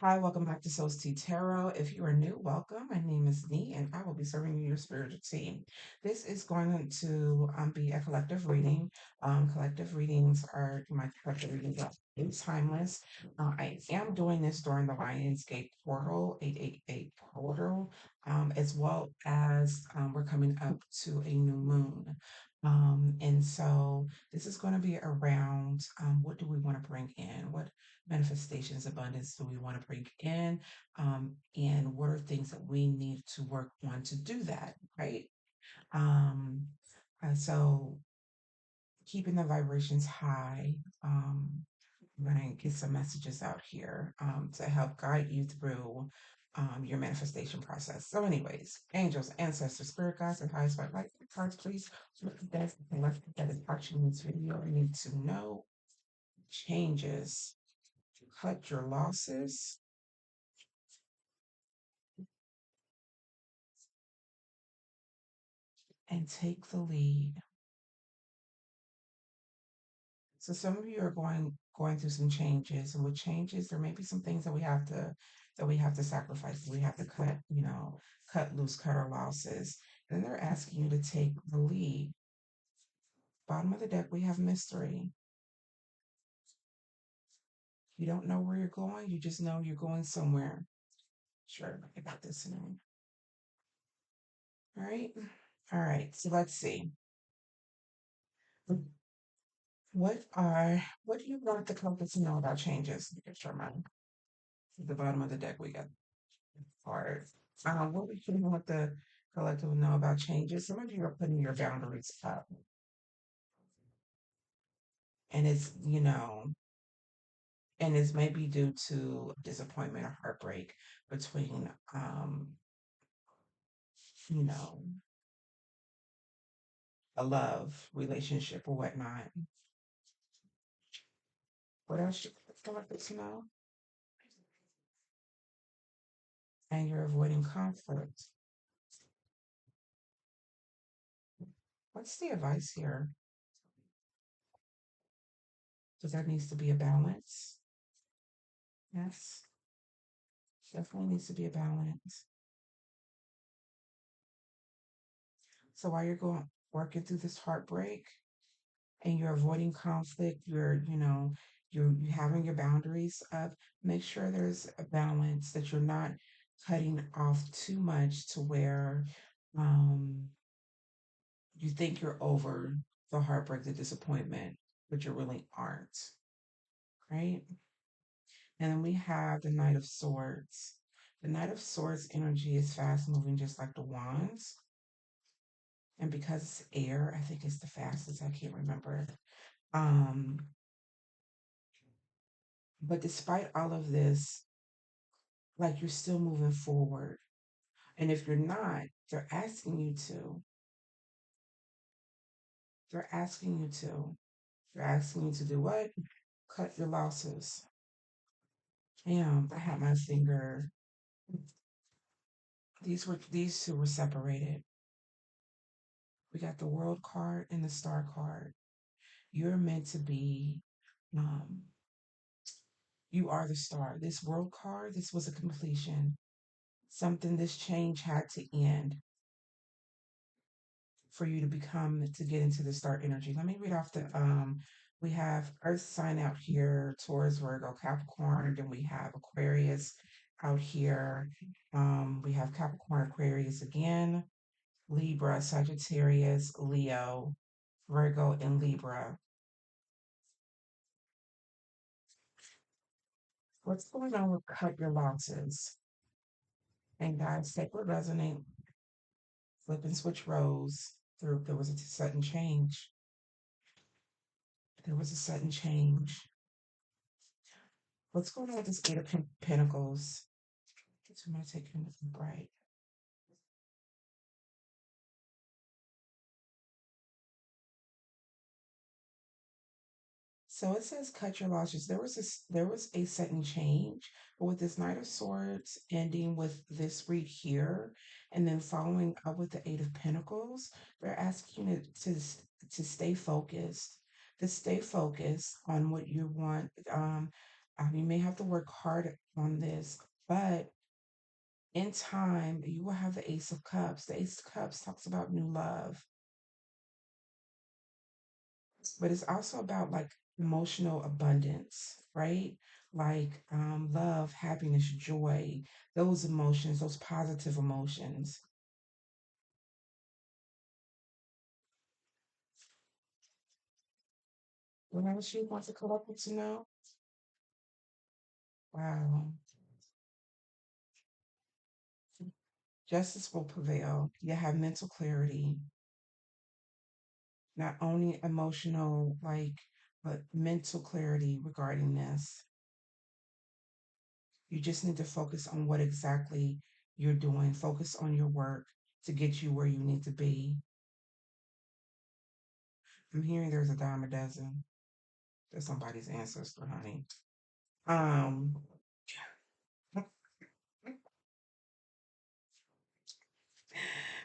Hi, welcome back to Soul's Tea Tarot. If you are new, welcome. My name is Nee, and I will be serving you your spiritual team. This is going to be a collective reading. Collective readings are my collective readings are timeless. I am doing this during the Lionsgate Portal, 888 Portal, as well as we're coming up to a new moon. And so this is going to be around what do we want to bring in? What manifestations abundance do we want to bring in, and what are things that we need to work on to do that, right? um, so keeping the vibrations high. I'm going to get some messages out here to help guide you through your manifestation process. So anyways, angels, ancestors, spirit guides, and highest white light cards, please. What that is watching this video need to know changes, cut your losses, and take the lead. So some of you are going through some changes, and with changes, there may be some things that we have to sacrifice. We have to cut, cut loose, cut our losses. And then they're asking you to take the lead. Bottom of the deck, we have mystery. You don't know where you're going, you just know you're going somewhere. Sure, I got this in. All right. All right. So let's see. What do you want the collective to know about changes? Get your mind. At the bottom of the deck, we got hard. What we can want the collective to know about changes. Some of you are putting your boundaries up, and it's maybe due to disappointment or heartbreak between, you know, a love relationship or whatnot. What else should the collective to know? And you're avoiding conflict. What's the advice here? Because there needs to be a balance. Yes, definitely needs to be a balance. So while you're going working through this heartbreak and you're avoiding conflict, you're having your boundaries up, make sure there's a balance that you're not cutting off too much to where um you think you're over the heartbreak, the disappointment, but you really aren't, right? And then we have the Knight of Swords. The Knight of Swords energy is fast moving just like the wands. And because it's air, I think it's the fastest. I can't remember. Um, but despite all of this, like you're still moving forward. And if you're not, they're asking you to. They're asking you to. They're asking you to do what? Cut your losses. Damn, I had my finger. These two were separated. We got the world card and the star card. You're meant to be um you are the star. This world card, this was a completion. Something, this change had to end for you to get into the star energy. Let me read off the we have Earth sign out here, Taurus, Virgo, Capricorn, then we have Aquarius out here. We have Capricorn, Aquarius again, Libra, Sagittarius, Leo, Virgo, and Libra. What's going on with cut your losses? And guys, take what resonate, flip and switch roles. There was a sudden change. There was a sudden change. What's going on with this Eight of Pentacles? So I'm going to take you into the bright. So it says cut your losses. There was a sudden change, but with this Knight of Swords ending with this read here, and then following up with the Eight of Pentacles, they're asking you to stay focused, to stay focused on what you want. You may have to work hard on this, but in time, you will have the Ace of Cups. The Ace of Cups talks about new love, but it's also about like emotional abundance, right? Like love, happiness, joy, those emotions, those positive emotions. What else you want the collective to know? Wow. Justice will prevail. You have mental clarity, not only emotional, like, but mental clarity regarding this. You just need to focus on what exactly you're doing. Focus on your work to get you where you need to be. I'm hearing there's a dime a dozen. That's somebody's ancestor, honey. Um,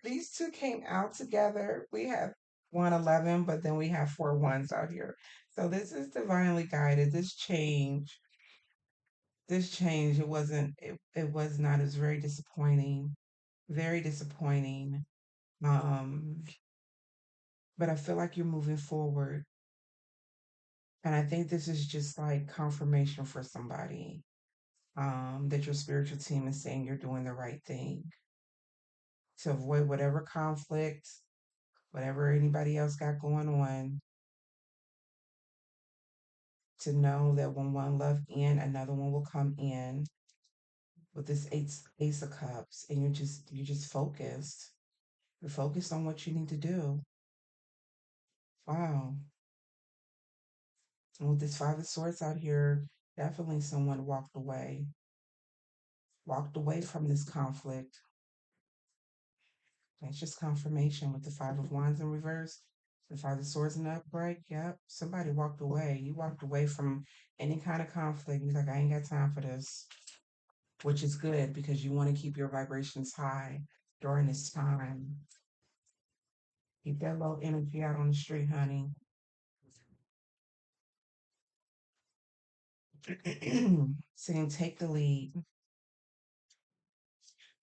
these two came out together. We have 111, but then we have four ones out here. So this is divinely guided. This change, it was not, it was very disappointing. Um, but I feel like you're moving forward. And I think this is just like confirmation for somebody, that your spiritual team is saying you're doing the right thing to avoid whatever conflict, whatever anybody else got going on, to know that when one love in, another one will come in with this ace of cups, and you're just focused. You're focused on what you need to do. Wow. And with this five of swords out here, definitely someone walked away from this conflict. That's just confirmation with the five of wands in reverse, the five of swords in the upright. Yep, somebody walked away. You walked away from any kind of conflict. You're like, I ain't got time for this, which is good because you want to keep your vibrations high during this time. Keep that low energy out on the street, honey. Saying take the lead.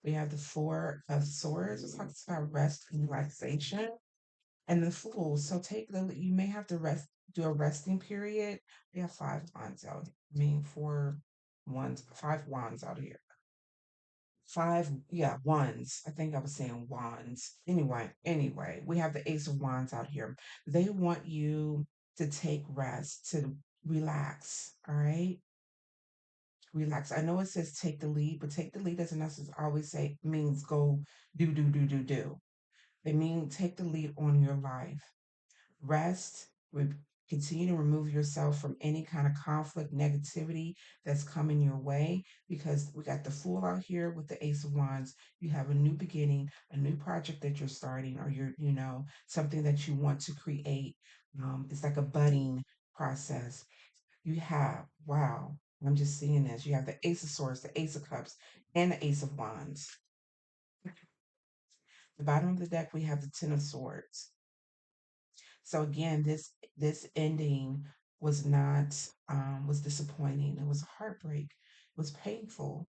We have the four of swords. It talks about rest and relaxation. And the fool. So you may have to do a resting period. We have five wands out. I mean, five wands out here. Five, yeah, wands. I think I was saying wands. Anyway, we have the ace of wands out here. They want you to take rest, to relax. All right. Relax. I know it says take the lead, but take the lead doesn't necessarily always say means go do. They mean take the lead on your life. Rest, continue to remove yourself from any kind of conflict, negativity that's coming your way, because we got the Fool out here with the Ace of Wands. You have a new beginning, a new project that you're starting, or something that you want to create. It's like a budding process. Wow, I'm just seeing this. You have the Ace of Swords, the Ace of Cups, and the Ace of Wands. The bottom of the deck, we have the Ten of Swords. So again, this ending was not was disappointing. It was a heartbreak. It was painful.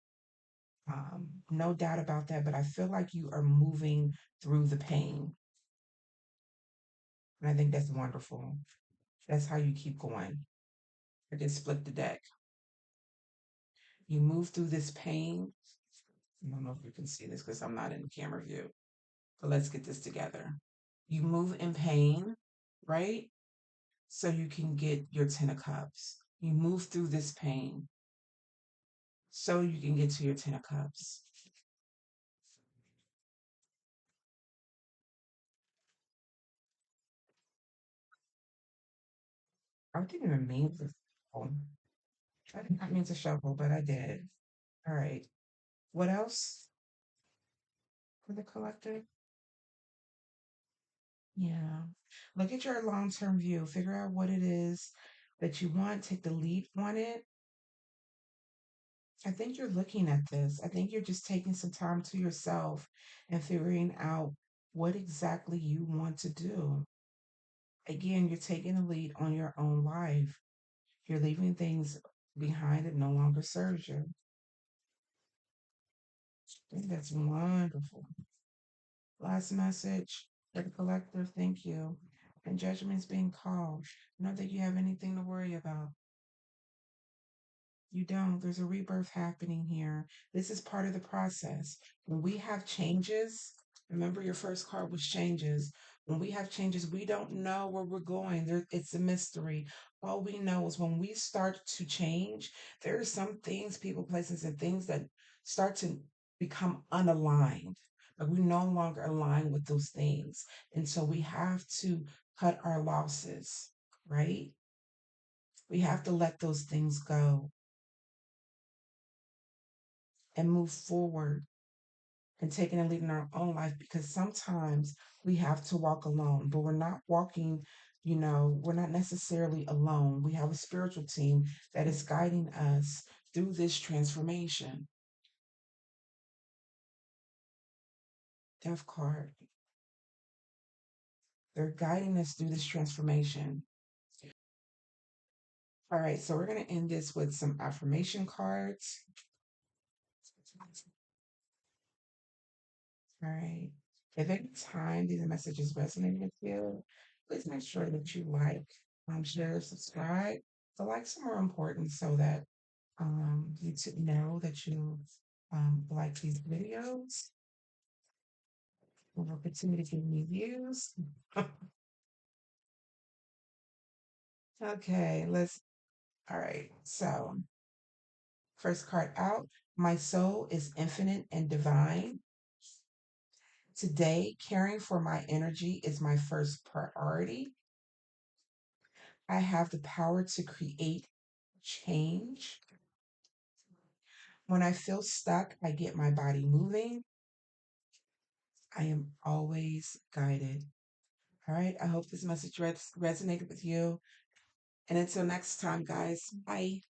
No doubt about that. But I feel like you are moving through the pain, and I think that's wonderful. That's how you keep going. I just split the deck. You move through this pain. I don't know if you can see this because I'm not in the camera view. But let's get this together. You move in pain, right? So you can get your Ten of Cups. You move through this pain so you can get to your Ten of Cups. I didn't even mean to shuffle. I did not mean to shuffle, but I did. All right. What else for the collective? Yeah. Look at your long term view. Figure out what it is that you want. Take the lead on it. I think you're looking at this. I think you're just taking some time to yourself and figuring out what exactly you want to do. Again, you're taking the lead on your own life. You're leaving things behind it no longer serves you. I think that's wonderful. Last message for the collective, thank you. And judgment's being called. Not that you have anything to worry about. You don't. There's a rebirth happening here. This is part of the process. When we have changes, remember your first card was changes. When we have changes, we don't know where we're going. It's a mystery. All we know is when we start to change, there are some things, people, places, and things that start to become unaligned. Like we no longer align with those things. And so we have to cut our losses, right? We have to let those things go and move forward and taking and leading our own life because sometimes we have to walk alone, but we're not walking, we're not necessarily alone. We have a spiritual team that is guiding us through this transformation. Death card. They're guiding us through this transformation. All right, so we're going to end this with some affirmation cards. All right. If at any time these messages resonate with you, please make sure that you like, share, subscribe. The likes are more important so that you to know that you like these videos. We'll continue to give me views. Okay, all right. So, first card out. My soul is infinite and divine. Today, caring for my energy is my first priority. I have the power to create change. When I feel stuck, I get my body moving. I am always guided. All right. I hope this message resonated with you. And until next time, guys, bye.